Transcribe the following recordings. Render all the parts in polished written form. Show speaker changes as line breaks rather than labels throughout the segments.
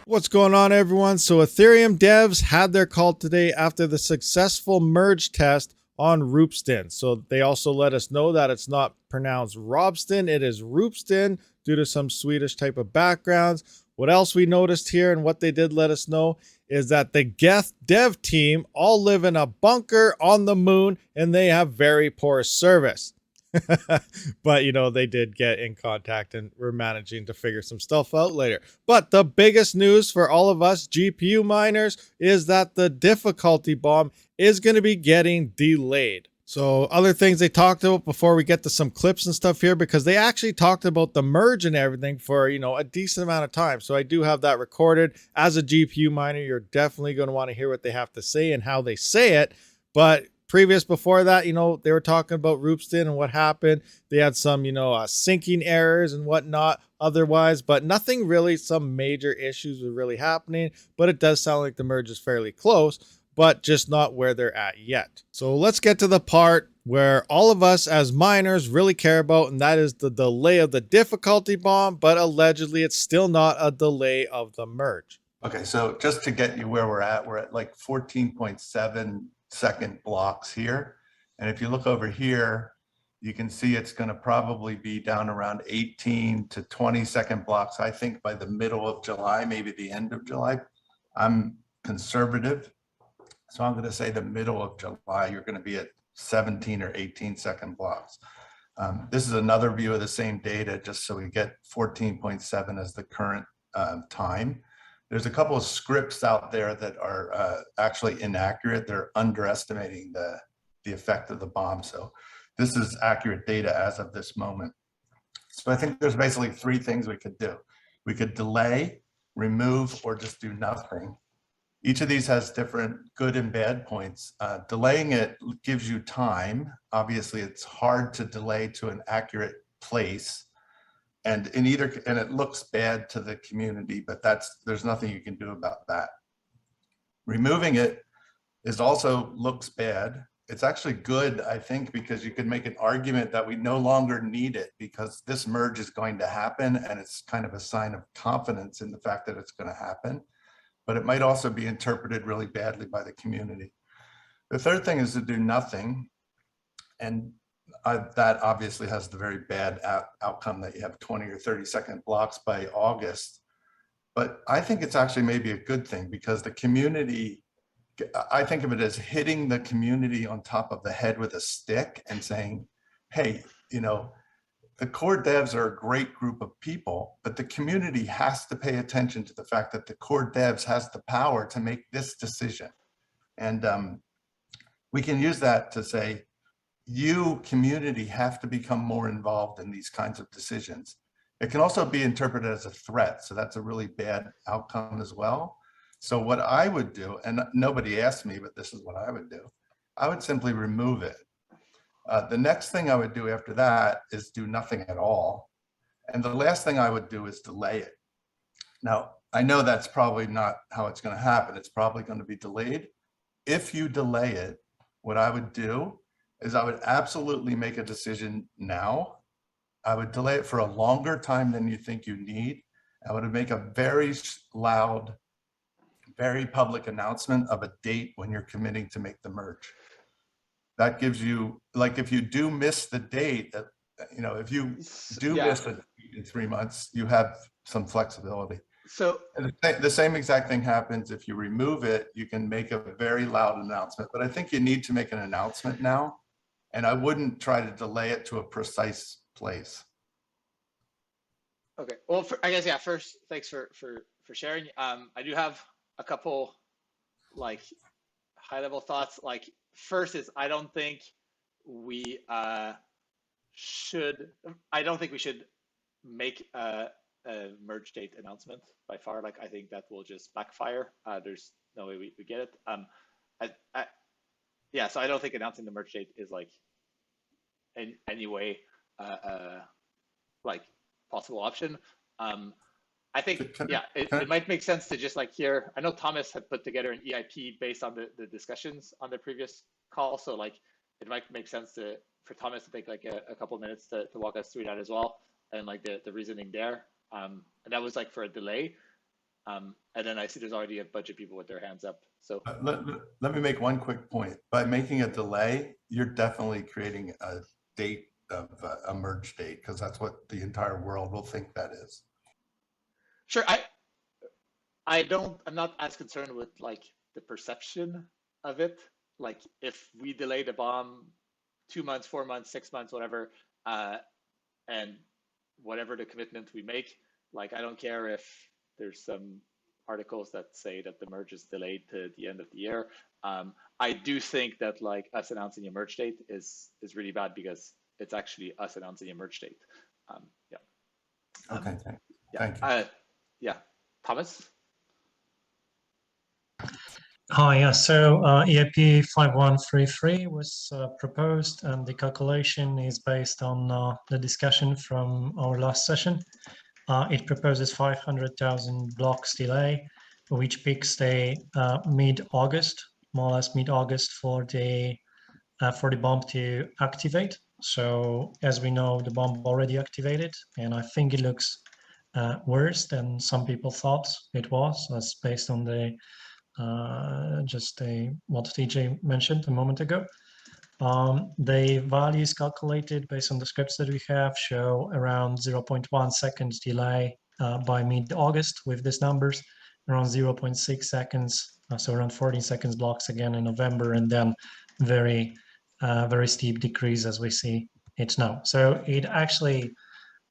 What's going on, everyone? So Ethereum devs had their call today after the successful merge test on Ropsten. So they also let us know that it's not pronounced Ropsten, it is Ropsten due to some Swedish type of backgrounds. What else we noticed here and what they did let us know is that the Geth dev team all live in a bunker on the moon and they have very poor service. But, they did get in contact and we're managing to figure some stuff out later. But the biggest news for all of us GPU miners is that the difficulty bomb is going to be getting delayed. So other things they talked about before we get to some clips and stuff here, because they actually talked about the merge and everything for, a decent amount of time. So I do have that recorded. As a GPU miner, you're definitely going to want to hear what they have to say and how they say it. But before that, they were talking about Ropsten and what happened. They had some, syncing errors and whatnot otherwise, but nothing really, some major issues were really happening. But it does sound like the merge is fairly close, but just not where they're at yet. So let's get to the part where all of us as miners really care about, and that is the delay of the difficulty bomb, but allegedly it's still not a delay of the merge.
Okay, so just to get you where we're at like 14.7 second blocks here. And if you look over here, you can see it's going to probably be down around 18 to 20 second blocks, I think, by the middle of July, maybe the end of July. I'm conservative, so I'm going to say the middle of July, you're going to be at 17 or 18 second blocks. This is another view of the same data, just so we get 14.7 as the current time. There's a couple of scripts out there that are actually inaccurate. They're underestimating the effect of the bomb. So this is accurate data as of this moment. So I think there's basically three things we could do. We could delay, remove, or just do nothing. Each of these has different good and bad points. Delaying it gives you time. Obviously, it's hard to delay to an accurate place. And it looks bad to the community, but there's nothing you can do about that. Removing it also looks bad. It's actually good, I think, because you could make an argument that we no longer need it because this merge is going to happen, and it's kind of a sign of confidence in the fact that it's going to happen. But it might also be interpreted really badly by the community. The third thing is to do nothing. And that obviously has the very bad outcome that you have 20 or 30 second blocks by August. But I think it's actually maybe a good thing because the community, I think of it as hitting the community on top of the head with a stick and saying, hey, the core devs are a great group of people, but the community has to pay attention to the fact that the core devs has the power to make this decision. And we can use that to say, you community have to become more involved in these kinds of decisions. It can also be interpreted as a threat. So that's a really bad outcome as well. So what I would do, and nobody asked me, but this is what I would do. I would simply remove it. The next thing I would do after that is do nothing at all. And the last thing I would do is delay it. Now, I know that's probably not how it's going to happen. It's probably going to be delayed. If you delay it, what I would do is I would absolutely make a decision now. I would delay it for a longer time than you think you need. I would make a very loud, very public announcement of a date when you're committing to make the merge. That gives you, like, if you do miss the date, if you do miss it in 3 months, you have some flexibility.
So
the same exact thing happens if you remove it. You can make a very loud announcement, but I think you need to make an announcement now. And I wouldn't try to delay it to a precise place.
Okay. Well, I guess, yeah, first, thanks for sharing. I do have a couple high level thoughts. First is I don't think we should make a merge date announcement by far. I think that will just backfire. There's no way we get it. Yeah, so I don't think announcing the merge date is in any way possible option. I think, yeah, it might make sense to just here. I know Thomas had put together an EIP based on the discussions on the previous call. So it might make sense for Thomas to take a couple minutes to walk us through that as well. And the reasoning there. And that was for a delay. And then I see there's already a bunch of people with their hands up. So
Let me make one quick point. By making a delay, you're definitely creating a date of a merge date, because that's what the entire world will think that is.
sure, I'm not as concerned with like the perception of it. Like if we delay the bomb 2 months, 4 months, 6 months, whatever, and whatever the commitment we make, like I don't care if there's some articles that say that the merge is delayed to the end of the year. I do think that like us announcing a merge date is really bad, because it's actually us announcing a merge date. Yeah.
Okay,
yeah.
thank you.
Yeah, Thomas.
Hi, yeah, so EIP 5133 was proposed, and the calculation is based on the discussion from our last session. It proposes 500,000 blocks delay, which peaks the mid-August, more or less mid-August for the bomb to activate. So as we know, the bomb already activated, and I think it looks worse than some people thought it was. That's based on the what TJ mentioned a moment ago. The values calculated based on the scripts that we have show around 0.1 seconds delay by mid-August with these numbers, around 0.6 seconds, so around 14 seconds blocks again in November, and then very steep decrease as we see it now. So it actually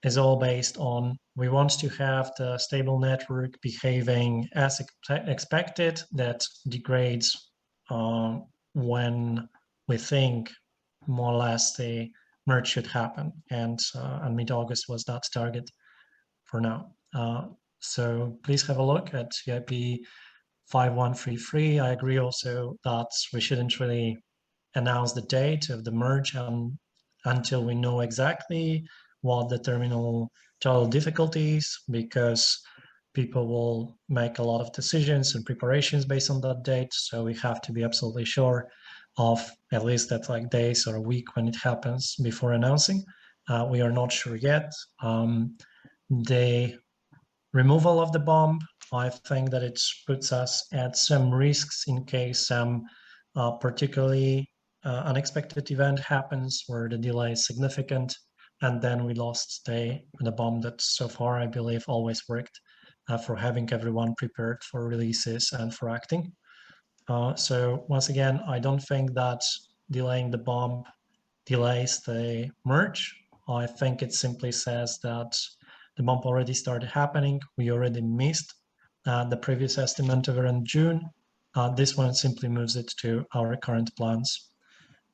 is all based on, we want to have the stable network behaving as expected, that degrades when we think more or less the merge should happen. And mid-August was that target for now. So please have a look at EIP 5133. I agree also that we shouldn't really announce the date of the merge until we know exactly what the terminal total difficulty is, because people will make a lot of decisions and preparations based on that date. So we have to be absolutely sure of at least that like days or a week when it happens before announcing. We are not sure yet. The removal of the bomb, I think that it puts us at some risks in case some particularly unexpected event happens where the delay is significant, and then we lost the bomb that so far I believe always worked for having everyone prepared for releases and for acting. So once again, I don't think that delaying the bomb delays the merge. I think it simply says that the bomb already started happening. We already missed the previous estimate of around June. This one simply moves it to our current plans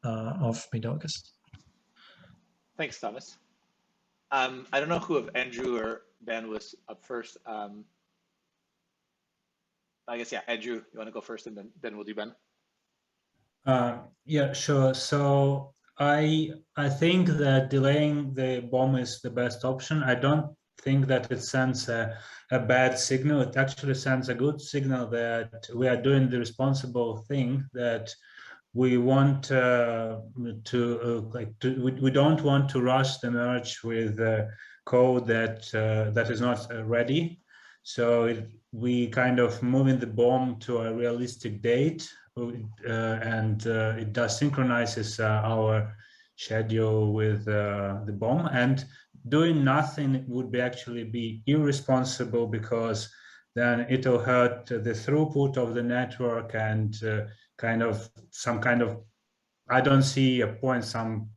of mid-August.
Thanks, Thomas. I don't know who, if Andrew or Ben was up first. I guess, yeah, Andrew, you want to go first, and then we'll do Ben?
Yeah, sure. So I think that delaying the bomb is the best option. I don't think that it sends a bad signal. It actually sends a good signal that we are doing the responsible thing, that we want we don't want to rush the merge with code that is not ready. So we kind of moving the bomb to a realistic date, and it does synchronizes our schedule with the bomb. And doing nothing would actually be irresponsible, because then it will hurt the throughput of the network, and I don't see a point, some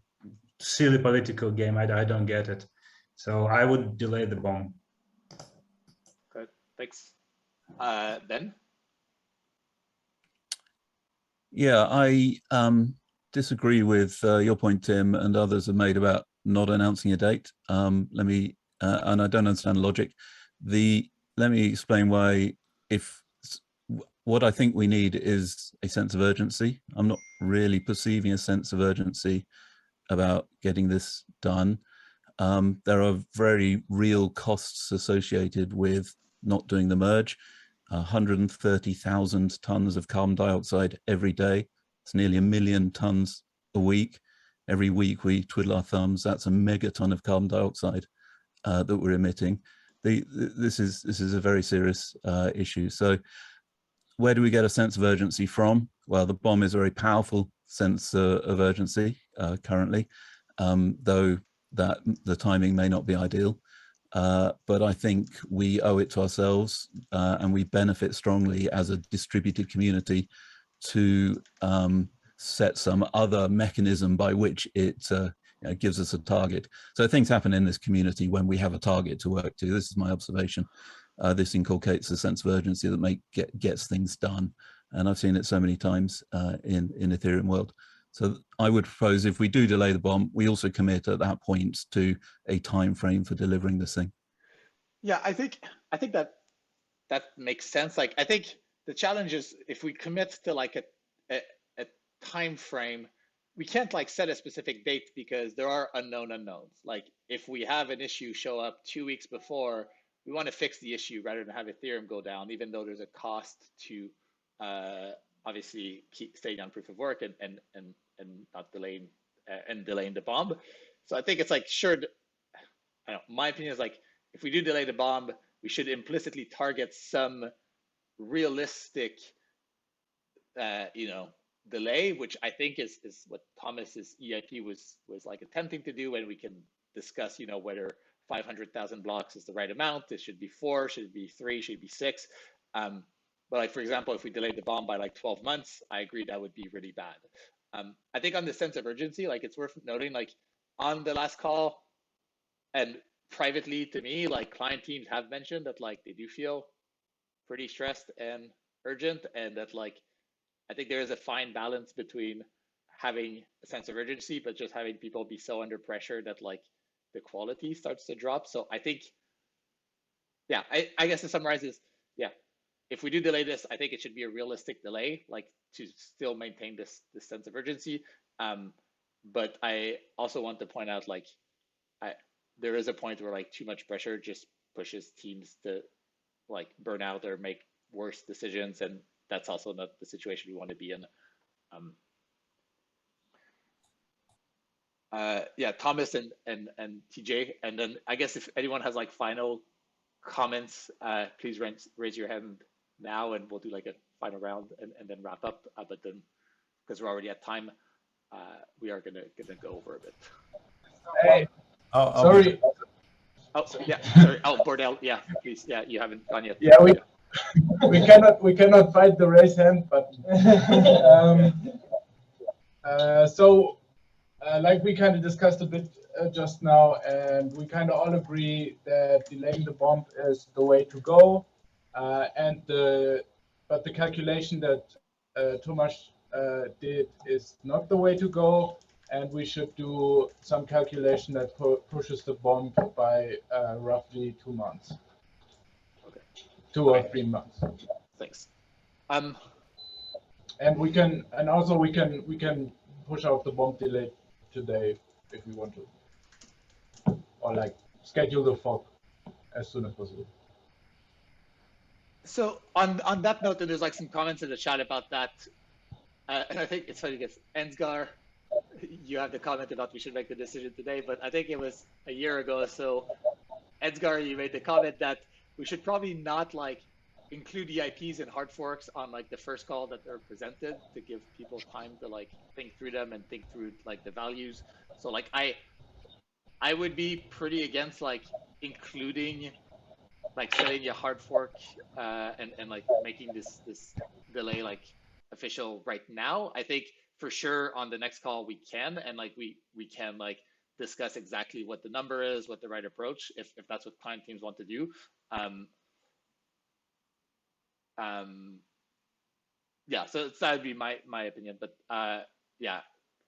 silly political game. I don't get it. So I would delay the bomb.
Good, thanks. Ben?
Yeah, I disagree with your point, Tim, and others have made about not announcing a date. And I don't understand the logic. Let me explain why. What I think we need is a sense of urgency. I'm not really perceiving a sense of urgency about getting this done. There are very real costs associated with not doing the merge. 130,000 tons of carbon dioxide every day. It's nearly 1 million tons a week. Every week we twiddle our thumbs. That's a megaton of carbon dioxide that we're emitting. this is a very serious issue. So where do we get a sense of urgency from? Well, the bomb is a very powerful sense of urgency currently, though that the timing may not be ideal. But I think we owe it to ourselves, and we benefit strongly as a distributed community to set some other mechanism by which it gives us a target. So things happen in this community when we have a target to work to. This is my observation. This inculcates a sense of urgency that gets things done. And I've seen it so many times in Ethereum world. So I would propose if we do delay the bomb, we also commit at that point to a time frame for delivering this thing.
Yeah, I think that makes sense. Like, I think the challenge is if we commit to like a time frame, we can't like set a specific date because there are unknown unknowns. Like if we have an issue show up 2 weeks before, we want to fix the issue rather than have Ethereum go down, even though there's a cost to obviously keep staying on proof of work and not delaying the bomb. So I think it's like, sure, I don't know, my opinion is like, if we do delay the bomb, we should implicitly target some realistic, delay, which I think is what Thomas's EIP was like attempting to do, and we can discuss, whether 500,000 blocks is the right amount. It should be 4, should it be 3, should it be 6? But like, for example, if we delayed the bomb by like 12 months, I agree that would be really bad. I think on the sense of urgency, like it's worth noting, like on the last call and privately to me, like client teams have mentioned that like they do feel pretty stressed and urgent, and that like, I think there is a fine balance between having a sense of urgency, but just having people be so under pressure that like the quality starts to drop. So I think, yeah, I guess to summarize is, yeah, if we do delay this, I think it should be a realistic delay, like to still maintain this sense of urgency. But I also want to point out, like, there is a point where like too much pressure just pushes teams to like burn out or make worse decisions, and that's also not the situation we want to be in. Yeah, Thomas and TJ, and then I guess if anyone has like final comments, please raise your hand now, and we'll do like a final round and then wrap up. But then, because we're already at time, we are gonna go over a bit.
Hey, sorry.
Oh yeah, sorry. Oh, Bordell, yeah, please, yeah, you haven't gone yet.
Yeah, we cannot fight the raise hand button. Like we kind of discussed a bit just now, and we kind of all agree that delaying the bomb is the way to go. But the calculation that Tomas did is not the way to go, and we should do some calculation that pushes the bomb by roughly 2 months.
Okay.
2 or 3 months.
Thanks.
And we can push out the bomb delay today if we want to, or like schedule the fork as soon as possible.
So on that note, there's like some comments in the chat about that, and I think it's funny because Ensgar, you have the comment about we should make the decision today, but I think it was a year ago or so, Ensgar, you made the comment that we should probably not like include EIPs and hard forks on like the first call that they're presented, to give people time to like think through them and think through like the values. So like I would be pretty against like including like setting a hard fork and like making this delay like official right now. I think for sure on the next call we can, and like we can like discuss exactly what the number is, what the right approach, if that's what client teams want to do. Yeah, so that would be my opinion, but yeah,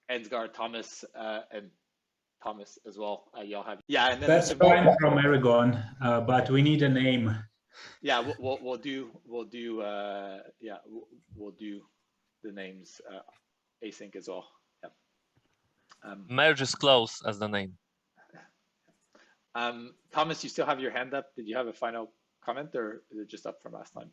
Ensgar, Thomas, and Thomas as well. Y'all have, yeah, and then
that's fine from Aragon, but we need a name.
Yeah, we'll do the names async as well. Yeah.
Merge is close as the name.
Thomas, you still have your hand up. Did you have a final comment, or is it just up from last time?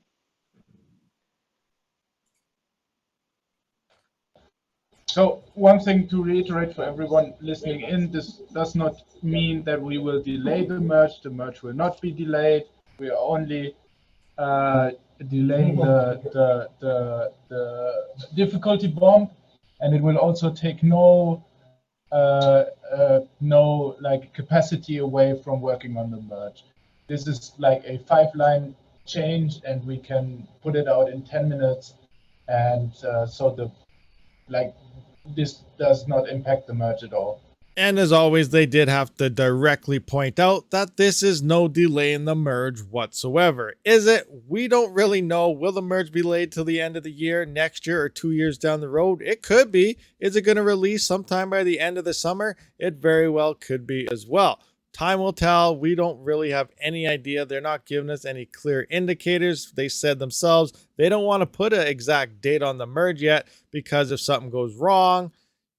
So one thing to reiterate for everyone listening in, this does not mean that we will delay the merge. The merge will not be delayed. We are only delaying the difficulty bump, and it will also take no like capacity away from working on the merge. This is like a 5-line change, and we can put it out in 10 minutes, and so this does not impact the merge at all.
And as always, they did have to directly point out that this is no delay in the merge whatsoever. Is it? We don't really know. Will the merge be delayed till the end of the year, next year, or 2 years down the road? It could be. Is it going to release sometime by the end of the summer? It very well could be as well. Time will tell. We don't really have any idea. They're not giving us any clear indicators. They said themselves they don't want to put an exact date on the merge yet, because if something goes wrong,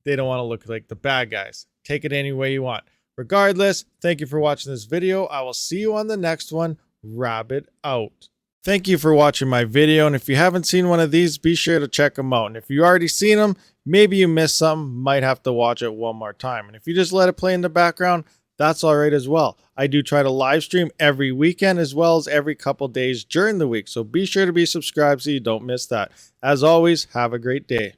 they don't want to look like the bad guys. Take it any way you want. Regardless, thank you for watching this video. I will see you on the next one. Rabid out. Thank you for watching my video, and if you haven't seen one of these, be sure to check them out. And if you already seen them, maybe you missed something, might have to watch it one more time. And if you just let it play in the background, that's all right as well. I do try to live stream every weekend as well as every couple days during the week, so be sure to be subscribed so you don't miss that. As always, have a great day.